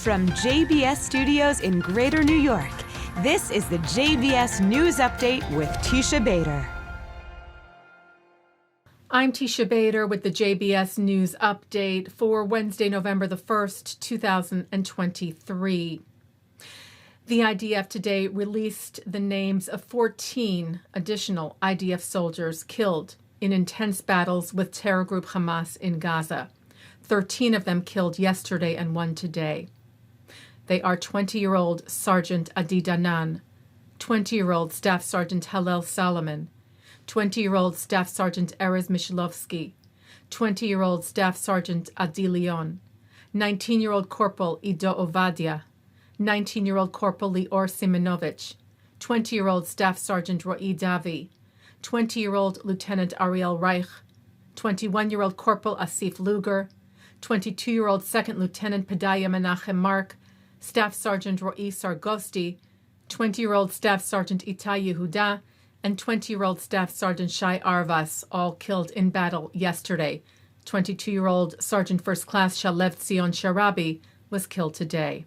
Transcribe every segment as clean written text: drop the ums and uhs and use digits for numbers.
From JBS Studios in Greater New York, this is the JBS News Update with Teisha Bader. I'm Teisha Bader with the JBS News Update for Wednesday, November the 1st, 2023. The IDF today released the names of 14 additional IDF soldiers killed in intense battles with terror group Hamas in Gaza. 13 of them killed yesterday and 1 today. They are 20-year-old Sergeant Adi Danan, 20-year-old Staff Sergeant Hillel Solomon, 20-year-old Staff Sergeant Erez Mishilovsky, 20-year-old Staff Sergeant Adi Leon, 19-year-old Corporal Ido Ovadia, 19-year-old Corporal Lior Simonovich, 20-year-old Staff Sergeant Ro'i Davi, 20-year-old Lieutenant Ariel Reich, 21-year-old Corporal Asif Luger, 22-year-old Second Lieutenant Pedaya Menachem Mark, Staff Sergeant Ro'i Sargosti, 20-year-old Staff Sergeant Itai Yehuda, and 20-year-old Staff Sergeant Shai Arvas, all killed in battle yesterday. 22-year-old Sergeant First Class Shalev Tzion Sharabi was killed today.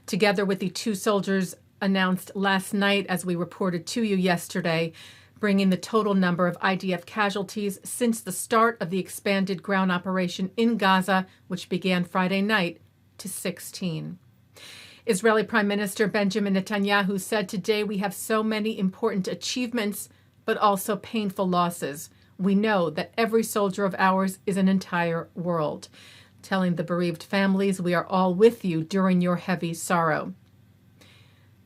Together with the 2 soldiers announced last night, as we reported to you yesterday, bringing the total number of IDF casualties since the start of the expanded ground operation in Gaza, which began Friday night, to 16. Israeli Prime Minister Benjamin Netanyahu said today, "We have so many important achievements, but also painful losses. We know that every soldier of ours is an entire world," telling the bereaved families, "We are all with you during your heavy sorrow."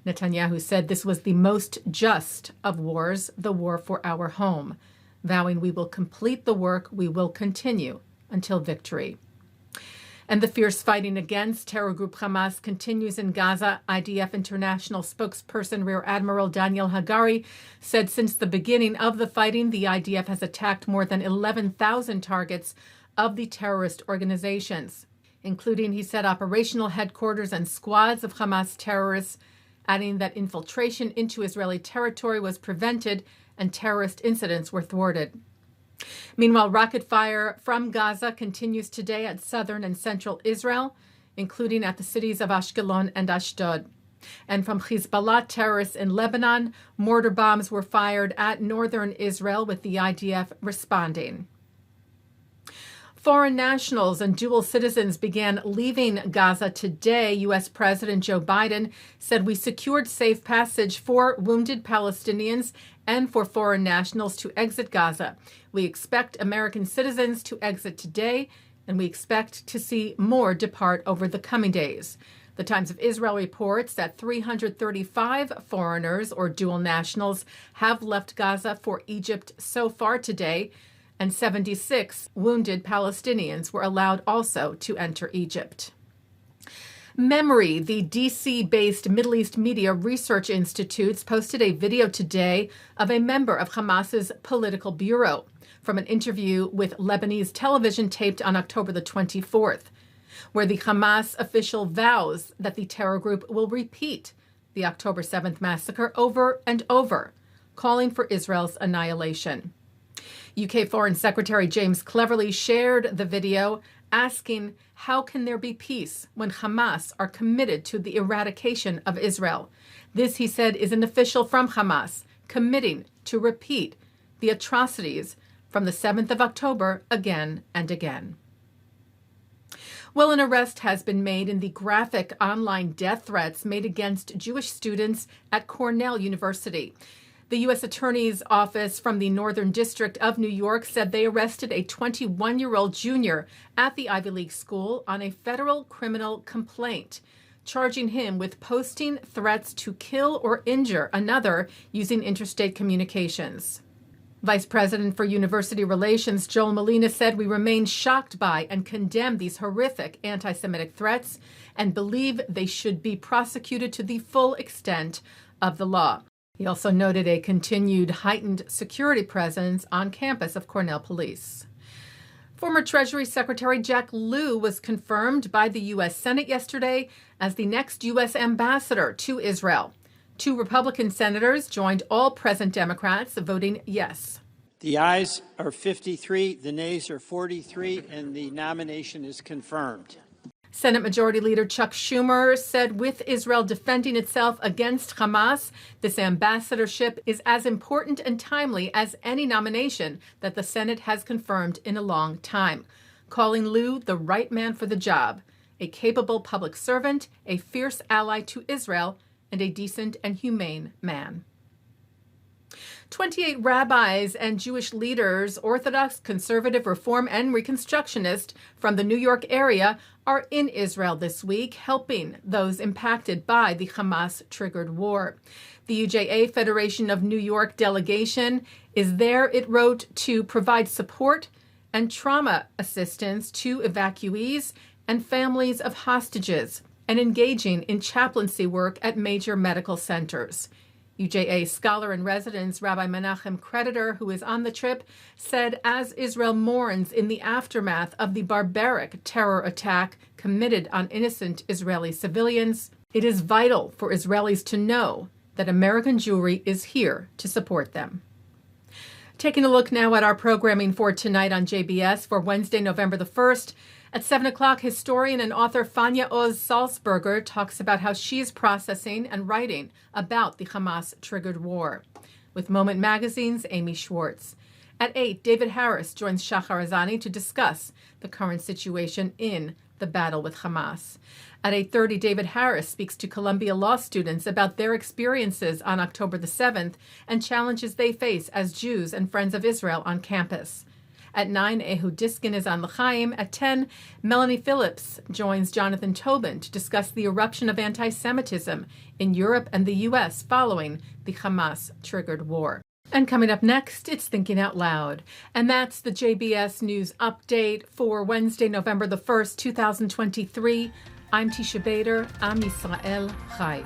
Netanyahu said this was the most just of wars, the war for our home, vowing, "We will complete the work, we will continue until victory." And the fierce fighting against terror group Hamas continues in Gaza. IDF International spokesperson Rear Admiral Daniel Hagari said since the beginning of the fighting, the IDF has attacked more than 11,000 targets of the terrorist organizations, including, he said, operational headquarters and squads of Hamas terrorists, adding that infiltration into Israeli territory was prevented and terrorist incidents were thwarted. Meanwhile, rocket fire from Gaza continues today at southern and central Israel, including at the cities of Ashkelon and Ashdod. And from Hezbollah terrorists in Lebanon, mortar bombs were fired at northern Israel, with the IDF responding. Foreign nationals and dual citizens began leaving Gaza today. U.S. President Joe Biden said, "We secured safe passage for wounded Palestinians and for foreign nationals to exit Gaza. We expect American citizens to exit today, and we expect to see more depart over the coming days." The Times of Israel reports that 335 foreigners or dual nationals have left Gaza for Egypt so far today, and 76 wounded Palestinians were allowed also to enter Egypt. Memory, the D.C.-based Middle East Media Research Institute, posted a video today of a member of Hamas's political bureau from an interview with Lebanese television taped on October the 24th, where the Hamas official vows that the terror group will repeat the October 7th massacre over and over, calling for Israel's annihilation. UK Foreign Secretary James Cleverly shared the video, asking, "How can there be peace when Hamas are committed to the eradication of Israel?" This, he said, is an official from Hamas committing to repeat the atrocities from the 7th of October again and again. Well, an arrest has been made in the graphic online death threats made against Jewish students at Cornell University. The U.S. Attorney's Office from the Northern District of New York said they arrested a 21-year-old junior at the Ivy League school on a federal criminal complaint, charging him with posting threats to kill or injure another using interstate communications. Vice President for University Relations Joel Molina said, "We remain shocked by and condemn these horrific anti-Semitic threats and believe they should be prosecuted to the full extent of the law." He also noted a continued heightened security presence on campus of Cornell Police. Former Treasury Secretary Jack Lew was confirmed by the U.S. Senate yesterday as the next U.S. ambassador to Israel. 2 Republican senators joined all present Democrats voting yes. The ayes are 53, the nays are 43, and the nomination is confirmed. Senate Majority Leader Chuck Schumer said with Israel defending itself against Hamas, this ambassadorship is as important and timely as any nomination that the Senate has confirmed in a long time, calling Liu the right man for the job, a capable public servant, a fierce ally to Israel, and a decent and humane man. 28 rabbis and Jewish leaders, Orthodox, Conservative, Reform, and Reconstructionist from the New York area are in Israel this week, helping those impacted by the Hamas-triggered war. The UJA Federation of New York Delegation is there, it wrote, to provide support and trauma assistance to evacuees and families of hostages, and engaging in chaplaincy work at major medical centers. UJA scholar in residence Rabbi Menachem Creditor, who is on the trip, said as Israel mourns in the aftermath of the barbaric terror attack committed on innocent Israeli civilians, it is vital for Israelis to know that American Jewry is here to support them. Taking a look now at our programming for tonight on JBS for Wednesday, November the 1st. At 7 o'clock, historian and author Fania Oz-Salzberger talks about how she is processing and writing about the Hamas-triggered war. With Moment Magazines Amy Schwartz. At 8, David Harris joins Shahar Azani to discuss the current situation in the battle with Hamas. At 8:30, David Harris speaks to Columbia law students about their experiences on October the 7th and challenges they face as Jews and Friends of Israel on campus. At 9, Ehud Diskin is on L'chaim. At 10, Melanie Phillips joins Jonathan Tobin to discuss the eruption of anti-Semitism in Europe and the U.S. following the Hamas-triggered war. And coming up next, it's Thinking Out Loud. And that's the JBS News Update for Wednesday, November the 1st, 2023. I'm Teisha Bader. Am Yisrael Chai.